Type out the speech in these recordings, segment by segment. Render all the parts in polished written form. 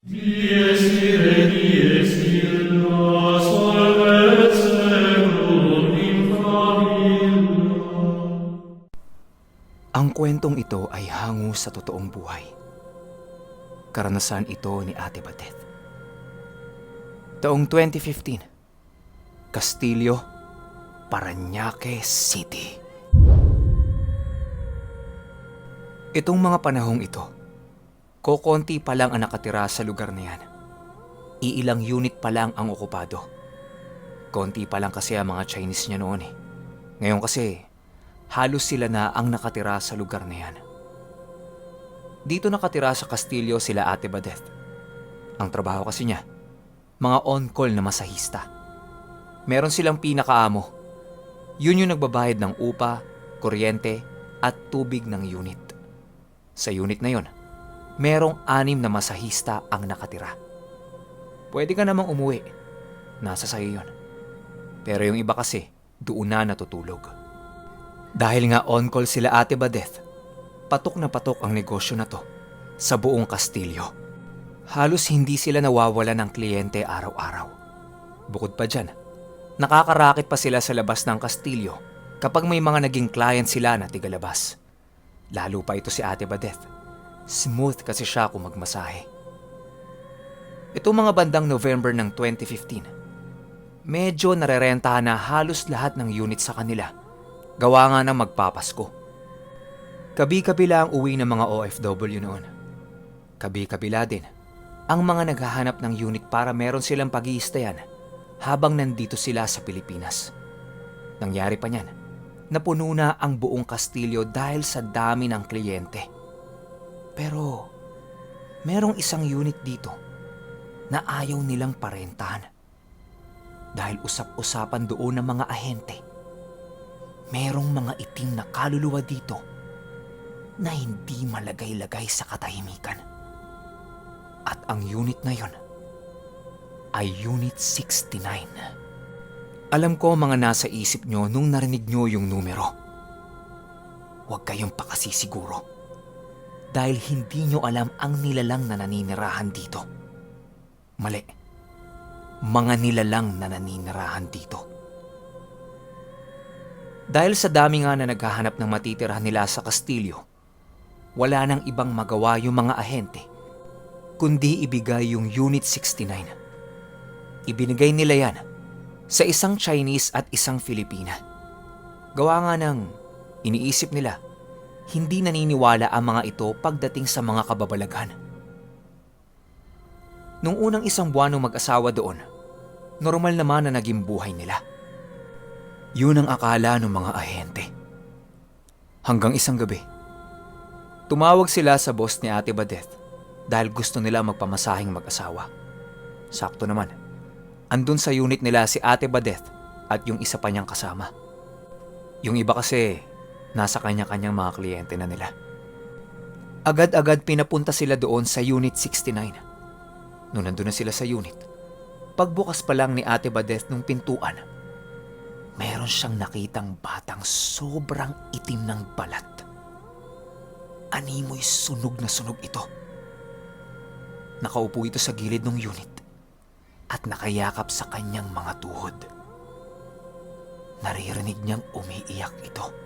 Dies ire, dies illa, solvet seculum in favilla. Ang kwentong ito ay hango sa totoong buhay. Karanasan ito ni Ate Badeth. Taong 2015, Castillo, Parañaque City. Itong mga panahong ito, kokonti pa lang ang nakatira sa lugar na yan. Iilang unit pa lang ang okupado. Konti pa lang kasi ang mga Chinese niya noon eh. Ngayon kasi, halos sila na ang nakatira sa lugar na yan. Dito nakatira sa Castillo sila Ate Badeth. Ang trabaho kasi niya, mga on-call na masahista. Meron silang pinakaamo. Yun yung nagbabayad ng upa, kuryente at tubig ng unit. Sa unit na yon, merong 6 na masahista ang nakatira. Pwede ka namang umuwi. Nasa sayo yun. Pero yung iba kasi, doon na natutulog. Dahil nga on-call sila Ate Badeth, patok na patok ang negosyo na to sa buong Castillo. Halos hindi sila nawawala ng kliyente araw-araw. Bukod pa dyan, nakakarakit pa sila sa labas ng Castillo kapag may mga naging client sila na tigalabas. Lalo pa ito si Ate Badeth. Smooth kasi siya kung magmasahe. Itong mga bandang November ng 2015, medyo narerentahan na halos lahat ng unit sa kanila. Gawa nga ng magpapasko. Kabi-kabila ang uwi ng mga OFW noon. Kabi-kabila din ang mga naghahanap ng unit para meron silang pag-iistayan habang nandito sila sa Pilipinas. Nangyari pa niyan, napuno na ang buong Castillo dahil sa dami ng kliyente. Pero merong isang unit dito na ayaw nilang parentahan. Dahil usap-usapan doon ng mga ahente, merong mga itim na kaluluwa dito na hindi malagay-lagay sa katahimikan. At ang unit na yon ay Unit 69. Alam ko mga nasa isip nyo nung narinig nyo yung numero. Huwag kayong pakasisiguro. Dahil hindi nyo alam ang nilalang na naninirahan dito. Mali. Mga nilalang na naninirahan dito. Dahil sa dami nga na naghahanap ng matitirahan nila sa Castillo, wala nang ibang magawa yung mga ahente, kundi ibigay yung Unit 69. Ibinigay nila yan sa isang Chinese at isang Filipina. Gawa nga ng iniisip nila, hindi naniniwala ang mga ito pagdating sa mga kababalaghan. Nung unang isang buwan ng mag-asawa doon, normal naman na naging buhay nila. Yun ang akala ng mga ahente. Hanggang isang gabi, tumawag sila sa boss ni Ate Badeth dahil gusto nila magpamasahing mag-asawa. Sakto naman, andun sa unit nila si Ate Badeth at yung isa pa niyang kasama. Yung iba kasi, nasa kanya-kanyang mga kliyente na nila. Agad-agad pinapunta sila doon sa Unit 69. Noong nandun na sila sa unit, pagbukas pa lang ni Ate Badeth nung pintuan, meron siyang nakitang batang sobrang itim ng balat. Animoy sunog na sunog ito. Nakaupo ito sa gilid ng unit at nakayakap sa kanyang mga tuhod. Naririnig niyang umiiyak ito.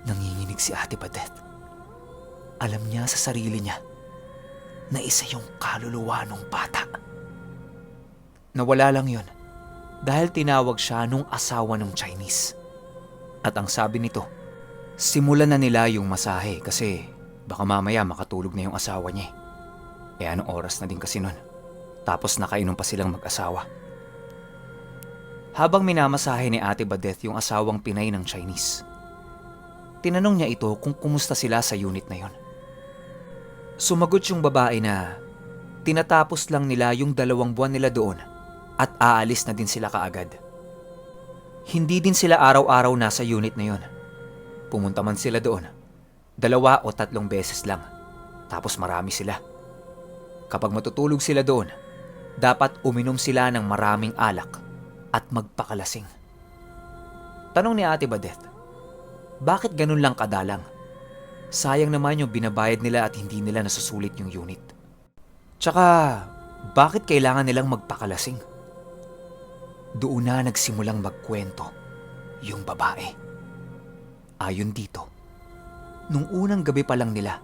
Nanginginig si Ate Badeth. Alam niya sa sarili niya na isa yung kaluluwa ng bata. Nawala lang yon dahil tinawag siya nung asawa ng Chinese. At ang sabi nito, simulan na nila yung masahe kasi baka mamaya makatulog na yung asawa niya. Eh anong oras na din kasi nun. Tapos nakainom pa silang mag-asawa. Habang minamasahe ni Ate Badeth yung asawang Pinay ng Chinese, tinanong niya ito kung kumusta sila sa unit na yon. Sumagot yung babae na tinatapos lang nila yung 2 buwan nila doon at aalis na din sila kaagad. Hindi din sila araw-araw nasa unit na yon. Pumunta man sila doon, 2 o 3 beses lang. Tapos marami sila. Kapag matutulog sila doon, Dapat uminom sila ng maraming alak at magpakalasing. Tanong ni Ate Badette, bakit ganun lang kadalang? Sayang naman yung binabayad nila at hindi nila nasusulit yung unit. Tsaka, bakit kailangan nilang magpakalasing? Doon na nagsimulang magkwento yung babae. Ayon dito, nung unang gabi pa lang nila,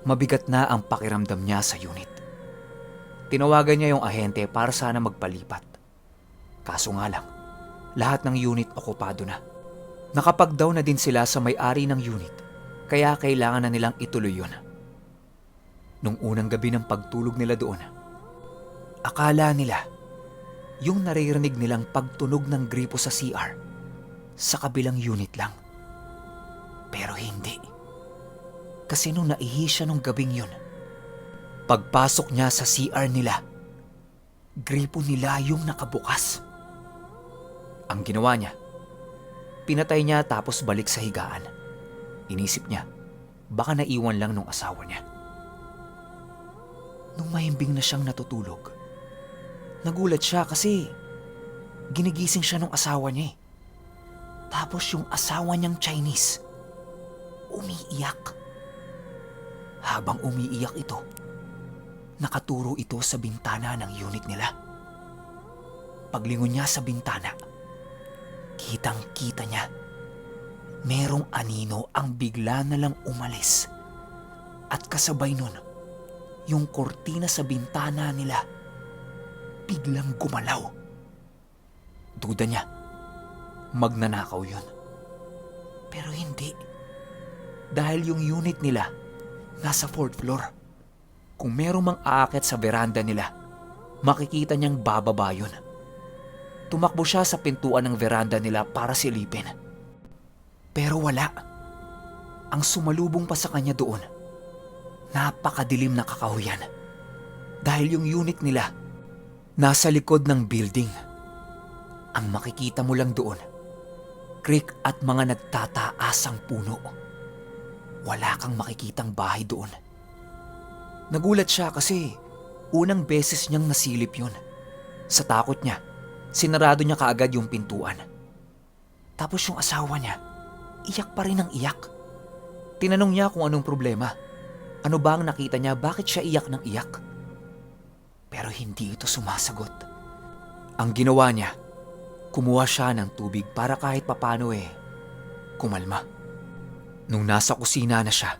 mabigat na ang pakiramdam niya sa unit. Tinawagan niya yung ahente para sana magpalipat. Kaso nga lang, lahat ng unit okupado na. Nakapag-down na din sila sa may-ari ng unit, kaya kailangan na nilang ituloy yun. Nung unang gabi ng pagtulog nila doon, akala nila yung naririnig nilang pagtunog ng gripo sa CR sa kabilang unit lang. Pero hindi. Kasi nung naihi siya nung gabing yun, pagpasok niya sa CR nila, gripo nila yung nakabukas. Ang ginawa niya, pinatay niya tapos balik sa higaan. Inisip niya, baka naiwan lang nung asawa niya. Nung mahimbing na siyang natutulog, nagulat siya kasi ginigising siya nung asawa niya eh. Tapos yung asawa niyang Chinese, umiiyak. Habang umiiyak ito, nakaturo ito sa bintana ng unit nila. Paglingon niya sa bintana, kitang-kita niya, merong anino ang bigla na lang umalis. At kasabay nun, yung kortina sa bintana nila, biglang gumalaw. Duda niya, magnanakaw yun. Pero hindi. Dahil yung unit nila, nasa 4th floor. Kung merong mang aakyat sa veranda nila, makikita niyang bababa yun. Tumakbo siya sa pintuan ng veranda nila para silipin. Pero wala. Ang sumalubong pa sa kanya doon, napakadilim na kakahuyan. Dahil yung unit nila, nasa likod ng building. Ang makikita mo lang doon, creek at mga nagtataasang puno. Wala kang makikitang bahay doon. Nagulat siya kasi unang beses niyang nasilip yun. Sa takot niya, sinarado niya kaagad yung pintuan. Tapos yung asawa niya, iyak pa rin ng iyak. Tinanong niya kung anong problema. Ano ba ang nakita niya, bakit siya iyak ng iyak? Pero hindi ito sumasagot. Ang ginawa niya, kumuha siya ng tubig para kahit papano kumalma. Nung nasa kusina na siya,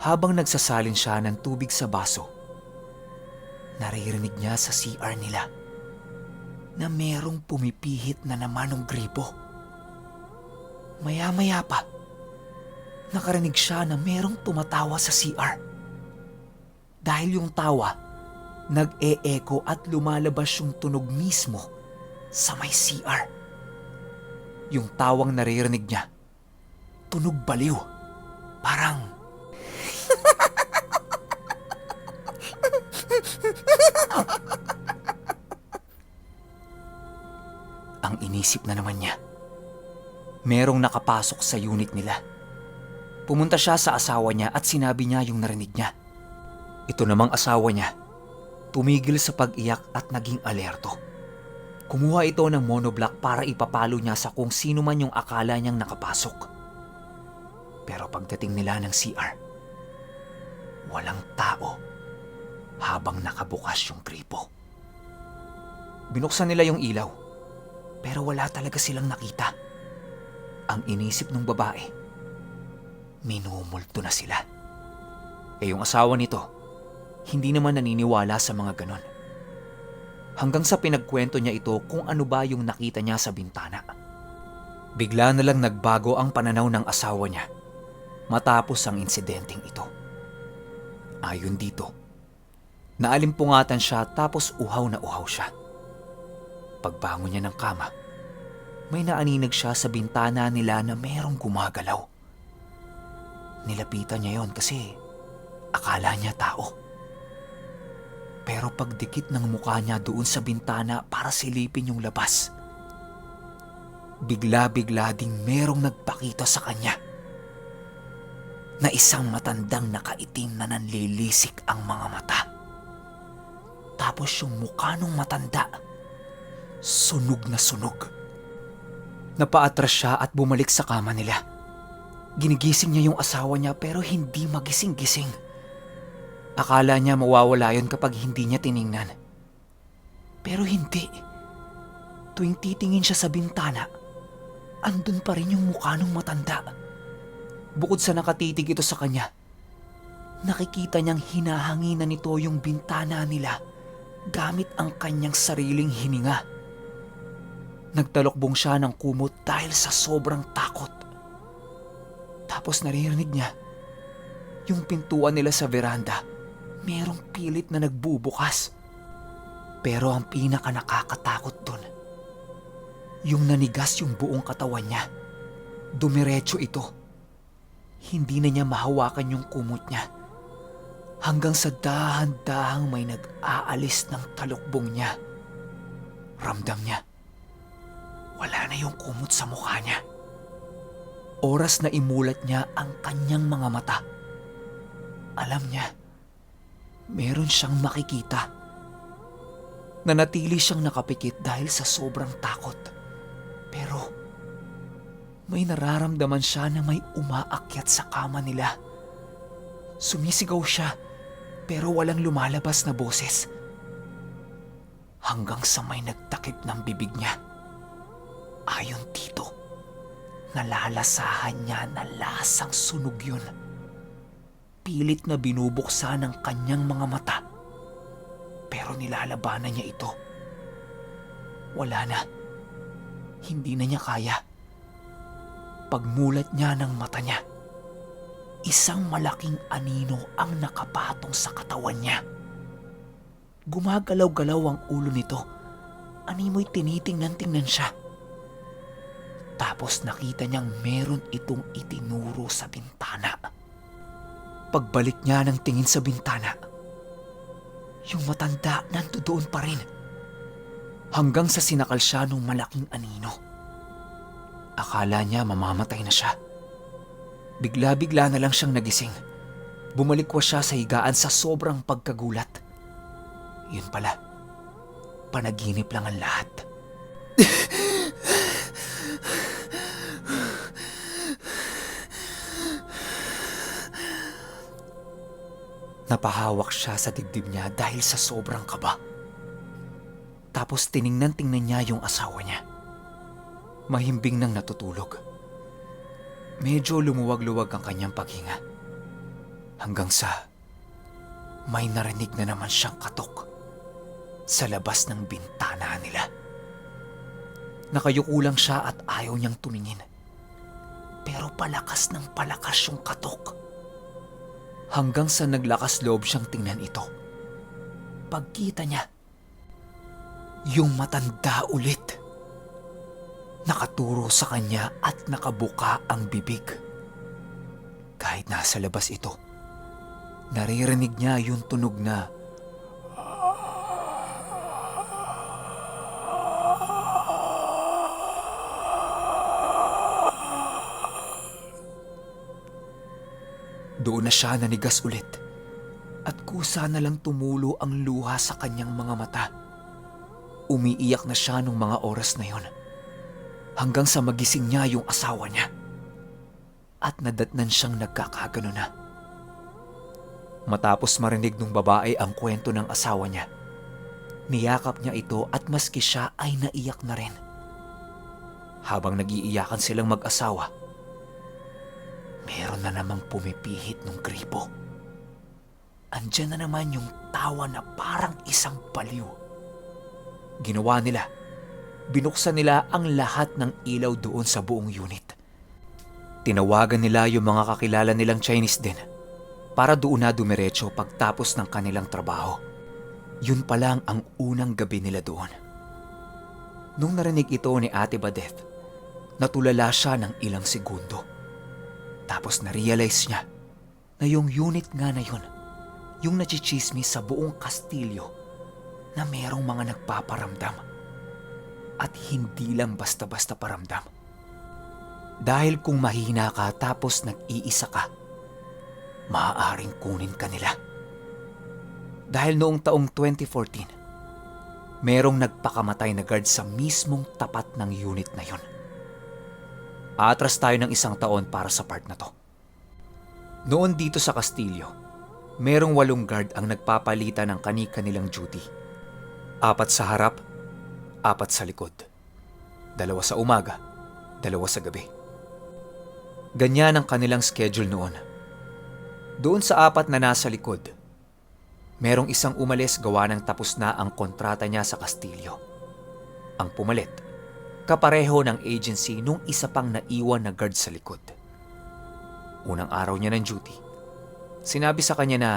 habang nagsasalin siya ng tubig sa baso, naririnig niya sa CR nila na merong pumipihit na naman ng gripo. Maya-maya pa, nakarinig siya na merong tumatawa sa CR. Dahil yung tawa, nag-e-echo at lumalabas yung tunog mismo sa may CR. Yung tawang naririnig niya, tunog baliw. Parang ang inisip na naman niya, merong nakapasok sa unit nila. Pumunta siya sa asawa niya at sinabi niya yung narinig niya. Ito namang asawa niya, tumigil sa pag-iyak at naging alerto. Kumuha ito ng monoblock para ipapalo niya sa kung sino man yung akala niyang nakapasok. Pero pagdating nila ng CR, walang tao habang nakabukas yung gripo. Binuksan nila yung ilaw, pero wala talaga silang nakita. Ang inisip ng babae, minumulto na sila. Yung asawa nito, hindi naman naniniwala sa mga ganon. Hanggang sa pinagkwento niya ito kung ano ba yung nakita niya sa bintana. Bigla na lang nagbago ang pananaw ng asawa niya matapos ang insidenteng ito. Ayon dito, naalimpungatan siya tapos uhaw na uhaw siya. Pagbangon niya ng kama, may naaninag siya sa bintana nila na merong gumagalaw. Nilapitan niya yon kasi akala niya tao. Pero pagdikit ng mukha niya doon sa bintana para silipin yung labas, bigla-bigla ding merong nagpakita sa kanya na isang matandang nakaitim na nanlilisik ang mga mata. Tapos yung mukha nung matanda, sunog na sunog. Napaatras siya at bumalik sa kama nila. Ginigising niya yung asawa niya pero hindi magising-gising. Akala niya mawawala yun kapag hindi niya tiningnan. Pero hindi. Tuwing titingin siya sa bintana, andun pa rin yung mukha nung matanda. Bukod sa nakatitig ito sa kanya, nakikita niyang hinahanginan nito yung bintana nila gamit ang kanyang sariling hininga. Nagtalokbong siya ng kumot dahil sa sobrang takot. Tapos naririnig niya yung pintuan nila sa veranda, merong pilit na nagbubukas. Pero ang pinaka nakakatakot dun, yung nanigas yung buong katawan niya. Dumiretso ito. Hindi na niya mahawakan yung kumot niya. Hanggang sa dahan-dahang may nag-aalis ng talukbong niya. Ramdam niya, wala na yung kumot sa mukha niya. Oras na imulat niya ang kanyang mga mata. Alam niya, meron siyang makikita. Nanatili siyang nakapikit dahil sa sobrang takot. Pero may nararamdaman siya na may umaakyat sa kama nila. Sumisigaw siya pero walang lumalabas na boses. Hanggang sa may nagtakip ng bibig niya. Ayon dito, nalalasahan niya na lasang sunog yun. Pilit na binubuksan ng kanyang mga mata. Pero nilalabanan niya ito. Wala na. Hindi na niya kaya. Pagmulat niya ng mata niya, isang malaking anino ang nakapatong sa katawan niya. Gumagalaw-galaw ang ulo nito. Animoy tinitingnan-tingnan siya. Tapos nakita niyang meron itong itinuro sa bintana. Pagbalik niya ng tingin sa bintana, yung matanda nandoon pa rin. Hanggang sa sinakal siya ng malaking anino. Akala niya mamamatay na siya. Bigla-bigla na lang siyang nagising. Bumalikwas siya sa higaan sa sobrang pagkagulat. Yun pala, panaginip lang ang lahat. Napahawak siya sa dibdib niya dahil sa sobrang kaba. Tapos tiningnan-tingnan niya yung asawa niya. Mahimbing nang natutulog. Medyo lumuwag-luwag ang kanyang paghinga. Hanggang sa may narinig na naman siyang katok sa labas ng bintana nila. Nakayuko lang siya at ayaw niyang tumingin. Pero palakas ng palakas yung katok. Hanggang sa naglakas loob siyang tingnan ito. Pagkita niya, yung matanda ulit. Nakaturo sa kanya at nakabuka ang bibig. Kahit nasa labas ito, naririnig niya yung tunog na doon na siya nanigas ulit at kusa na lang tumulo ang luha sa kanyang mga mata. Umiiyak na siya nung mga oras na yon hanggang sa magising niya yung asawa niya at nadatnan siyang nagkakagano na. Matapos marinig ng babae ang kwento ng asawa niya, niyakap niya ito at maski siya ay naiyak na rin. Habang nag-iiyakan silang mag-asawa, meron na namang pumipihit ng gripo. Andiyan na naman yung tawa na parang isang baliw. Ginawa nila, binuksan nila ang lahat ng ilaw doon sa buong unit. Tinawagan nila yung mga kakilala nilang Chinese din para doon na dumiretso pagtapos ng kanilang trabaho. Yun pa lang ang unang gabi nila doon. Nung narinig ito ni Ate Badeth, natulala siya ng ilang segundo. Tapos na-realize niya na yung unit nga na yun, yung nachichismis sa buong Kastilyo na merong mga nagpaparamdam. At hindi lang basta-basta paramdam. Dahil kung mahina ka tapos nag-iisa ka, maaaring kunin ka nila. Dahil noong taong 2014, merong nagpakamatay na guard sa mismong tapat ng unit na yon. Aatras tayo ng 1 taon para sa part na to. Noon dito sa Kastilyo, merong 8 guard ang nagpapalitan ng kani-kanilang duty. 4 sa harap, 4 sa likod. 2 sa umaga, 2 sa gabi. Ganyan ang kanilang schedule noon. Doon sa 4 na nasa likod, merong isang umalis gawa ng tapos na ang kontrata niya sa Kastilyo. Ang pumalit, kapareho ng agency nung isa pang naiwan na guard sa likod. Unang araw niya ng duty, sinabi sa kanya na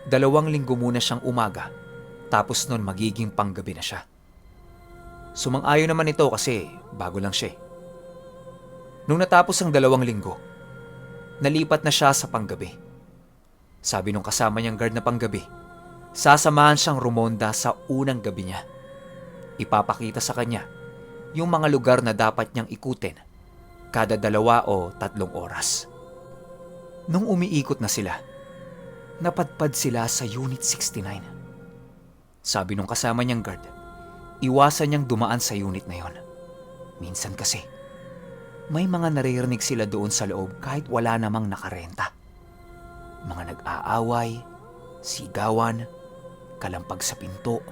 2 linggo muna siyang umaga, tapos nun magiging panggabi na siya. Sumang-ayon naman ito kasi bago lang siya. Nung natapos ang 2 linggo, nalipat na siya sa panggabi. Sabi nung kasama niyang guard na panggabi, sasamahan siyang rumonda sa unang gabi niya. Ipapakita sa kanya yung mga lugar na dapat niyang ikutin kada 2 o 3 oras. Nung umiikot na sila, napadpad sila sa Unit 69. Sabi nung kasama niyang guard, iwasan niyang dumaan sa unit na yon. Minsan kasi, may mga naririnig sila doon sa loob kahit wala namang nakarenta. Mga nag-aaway, sigawan, kalampag sa pinto,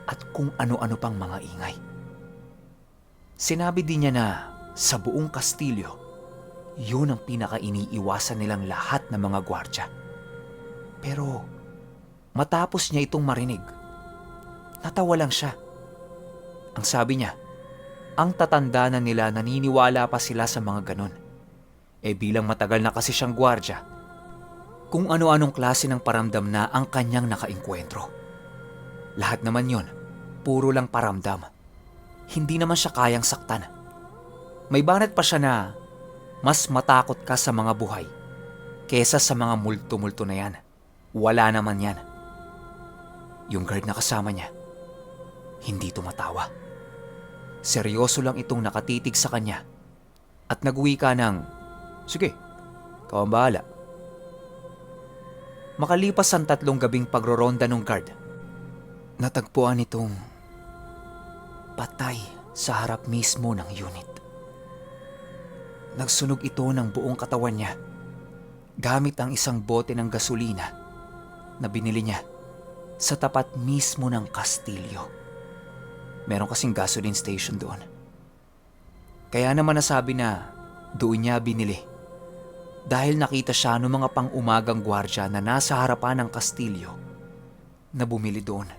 at kung ano-ano pang mga ingay. Sinabi din niya na sa buong Kastilyo, yun ang pinaka-iniiwasan nilang lahat ng mga gwardya. Pero matapos niya itong marinig, natawa lang siya. Ang sabi niya, ang tatanda na nila naniniwala pa sila sa mga ganon. Bilang matagal na kasi siyang gwardya, kung ano-anong klase ng paramdam na ang kanyang nakainkwentro. Lahat naman yon, puro lang paramdam. Hindi naman siya kayang saktan. May banat pa siya na mas matakot ka sa mga buhay kesa sa mga multo-multo na yan. Wala naman yan. Yung guard na kasama niya, hindi tumatawa. Seryoso lang itong nakatitig sa kanya at nagwi ka ng, "Sige, ikaw ang bahala." Makalipas ang 3 gabing pagroronda ng guard, natagpuan itong patay sa harap mismo ng unit. Nagsunog ito ng buong katawan niya gamit ang isang bote ng gasolina na binili niya sa tapat mismo ng Kastilyo. Meron kasing gasoline station doon. Kaya naman nasabi na doon niya binili dahil nakita siya ng mga pang-umagang gwardya na nasa harapan ng Kastilyo na bumili doon.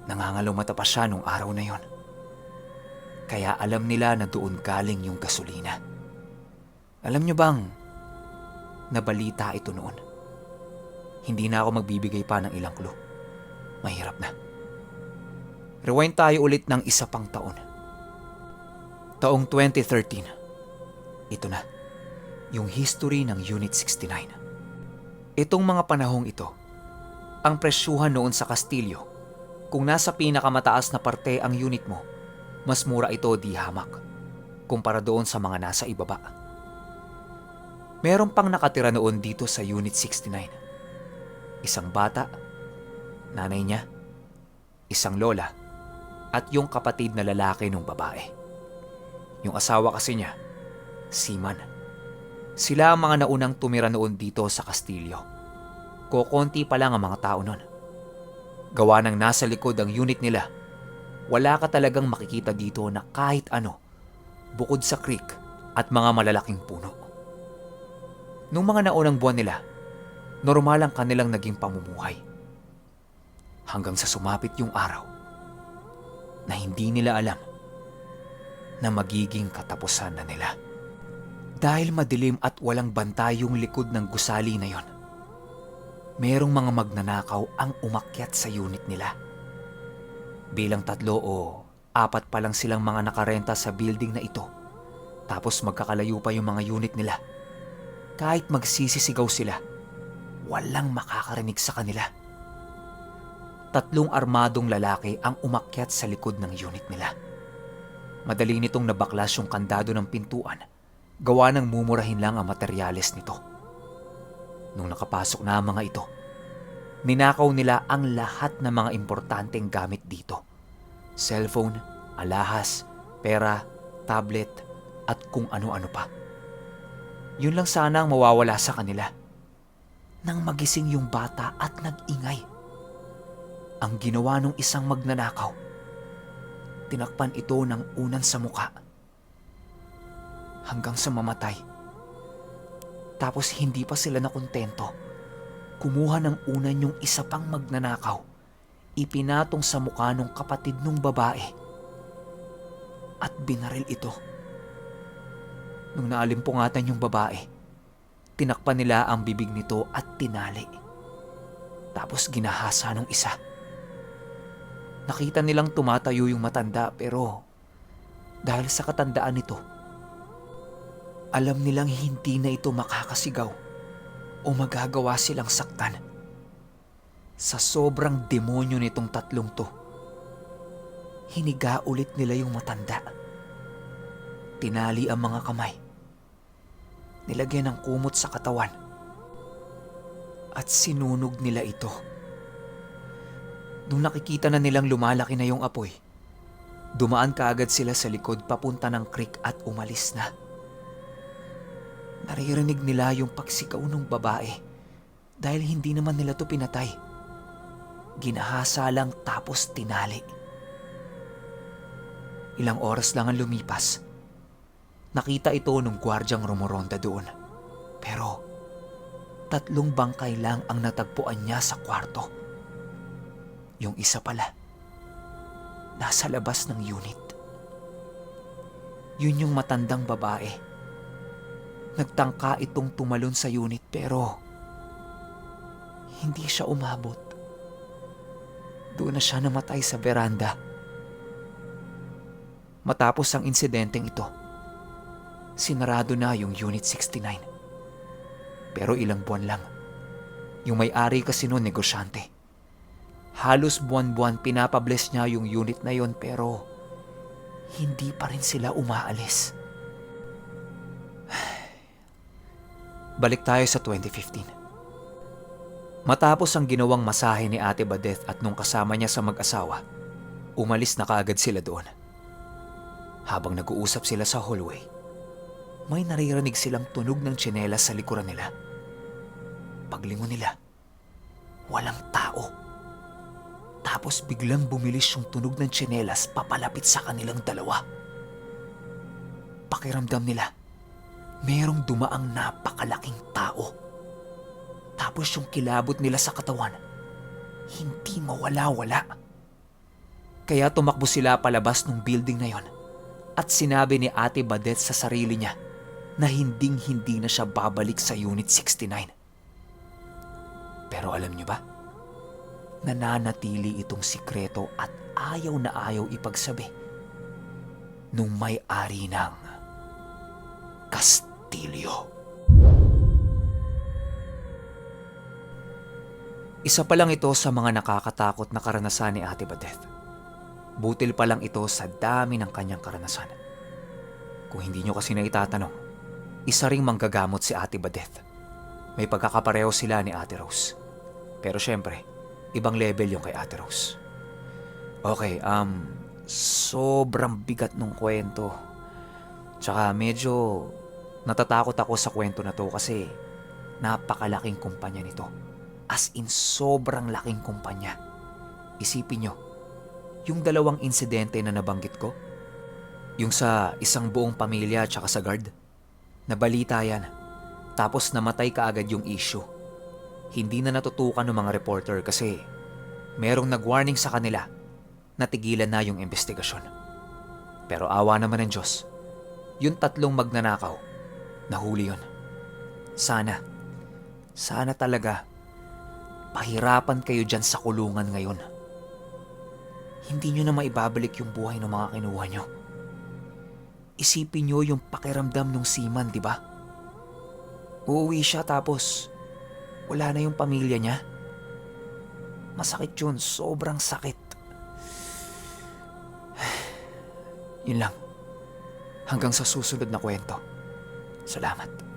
Nangangalong mata pa siya nung araw na yon. Kaya alam nila na doon galing yung gasolina. Alam niyo bang nabalita ito noon? Hindi na ako magbibigay pa ng ilang clue. Mahirap na. Rewind tayo ulit ng 1 pang taon. Taong 2013. Ito na, yung history ng Unit 69. Itong mga panahong ito, ang presyuhan noon sa Kastilyo, kung nasa pinakamataas na parte ang unit mo, mas mura ito di hamak, kumpara doon sa mga nasa ibaba. Meron pang nakatira noon dito sa Unit 69. Isang bata, nanay niya, isang lola, at yung kapatid na lalaki ng babae. Yung asawa kasi niya, seaman. Sila ang mga naunang tumira noon dito sa Kastilyo. Kokonti pa lang ang mga tao noon. Gawa ng nasa likod ang unit nila, wala ka talagang makikita dito na kahit ano, bukod sa creek at mga malalaking puno. Nung mga naunang buwan nila, normal ang kanilang naging pamumuhay. Hanggang sa sumapit yung araw na hindi nila alam na magiging katapusan na nila. Dahil madilim at walang bantay yung likod ng gusali na yon, merong mga magnanakaw ang umakyat sa unit nila. Bilang 3 o 4 pa lang silang mga nakarenta sa building na ito, tapos magkakalayo pa yung mga unit nila. Kahit magsisisigaw sila, walang makakarinig sa kanila. 3 armadong lalaki ang umakyat sa likod ng unit nila. Madali nitong nabaklas yung kandado ng pintuan, gawa ng mumurahin lang ang materyales nito. Nung nakapasok na ang mga ito, Ninakaw nila ang lahat ng mga importanteng gamit dito. Cellphone, alahas, pera, tablet, at kung ano-ano pa. Yun lang sana ang mawawala sa kanila. Nang magising yung bata at nag-ingay. Ang ginawa ng isang magnanakaw, tinakpan ito ng unan sa muka. Hanggang sa mamatay. Tapos hindi pa sila nakontento. Kumuha ng unan yung isa pang magnanakaw. Ipinatong sa mukha ng kapatid ng babae. At binaril ito. Nung naalimpungatan yung babae, tinakpan nila ang bibig nito at tinali. Tapos ginahasa ng isa. Nakita nilang tumatayo yung matanda pero dahil sa katandaan nito, alam nilang hindi na ito makakasigaw o magagawa silang saktan. Sa sobrang demonyo nitong tatlong to, hiniga ulit nila yung matanda. Tinali ang mga kamay. Nilagyan ng kumot sa katawan. At sinunog nila ito. Nung nakikita na nilang lumalaki na yung apoy, dumaan kaagad sila sa likod papunta ng creek at umalis na. Naririnig nila yung pagsigaw ng babae dahil hindi naman nila to pinatay. Ginahasa lang tapos tinali. Ilang oras lang ang lumipas. Nakita ito nung gwardyang rumoronda doon. Pero 3 bangkay lang ang natagpuan niya sa kwarto. Yung isa pala, nasa labas ng unit. Yun yung matandang babae. Nagtangka itong tumalon sa unit pero hindi siya umabot. Doon na siya namatay sa veranda. Matapos ang insidenteng ito, sinarado na yung Unit 69. Pero ilang buwan lang. Yung may-ari kasi noon negosyante. Halos buwan-buwan pinapabless niya yung unit na yon pero hindi pa rin sila umaalis. Balik tayo sa 2015. Matapos ang ginawang masahe ni Ate Badeth at nung kasama niya sa mag-asawa, umalis na kaagad sila doon. Habang nag-uusap sila sa hallway, may naririnig silang tunog ng tsinelas sa likuran nila. Paglingon nila, walang tao. Tapos biglang bumilis yung tunog ng tsinelas papalapit sa kanilang dalawa. Pakiramdam nila, merong dumaang napakalaking tao. Tapos yung kilabot nila sa katawan, hindi mawala-wala. Kaya tumakbo sila palabas ng building na yon at sinabi ni Ate Badeth sa sarili niya na hinding-hindi na siya babalik sa Unit 69. Pero alam niyo ba, nananatili itong sikreto at ayaw na ayaw ipagsabi nung may-ari ng Kastilyo. Isa pa lang ito sa mga nakakatakot na karanasan ni Ate Badeth. Butil pa lang ito sa dami ng kanyang karanasan. Kung hindi nyo kasi na itatanong, isa ring manggagamot si Ate Badeth. May pagkakapareho sila ni Ate Rose. Pero syempre, ibang level yung kay Ate Rose. Okay, sobrang bigat nung kwento. Tsaka medyo natatakot ako sa kwento na to kasi napakalaking kumpanya nito. As in, sobrang laking kumpanya. Isipin nyo, yung 2 insidente na nabanggit ko, yung sa isang buong pamilya tsaka sa guard, nabalita yan. Tapos namatay kaagad yung issue. Hindi na natutukan ng mga reporter kasi merong nag-warning sa kanila na tigilan na yung investigasyon. Pero awa naman ng Diyos, yung 3 magnanakaw, nahuli yun. Sana talaga, pahirapan kayo dyan sa kulungan ngayon. Hindi nyo na maibabalik yung buhay ng mga kinuha nyo. Isipin nyo yung pakiramdam ng seaman, di ba? Uuwi siya tapos wala na yung pamilya niya. Masakit yun, sobrang sakit. Yun lang. Hanggang sa susunod na kwento. Salamat.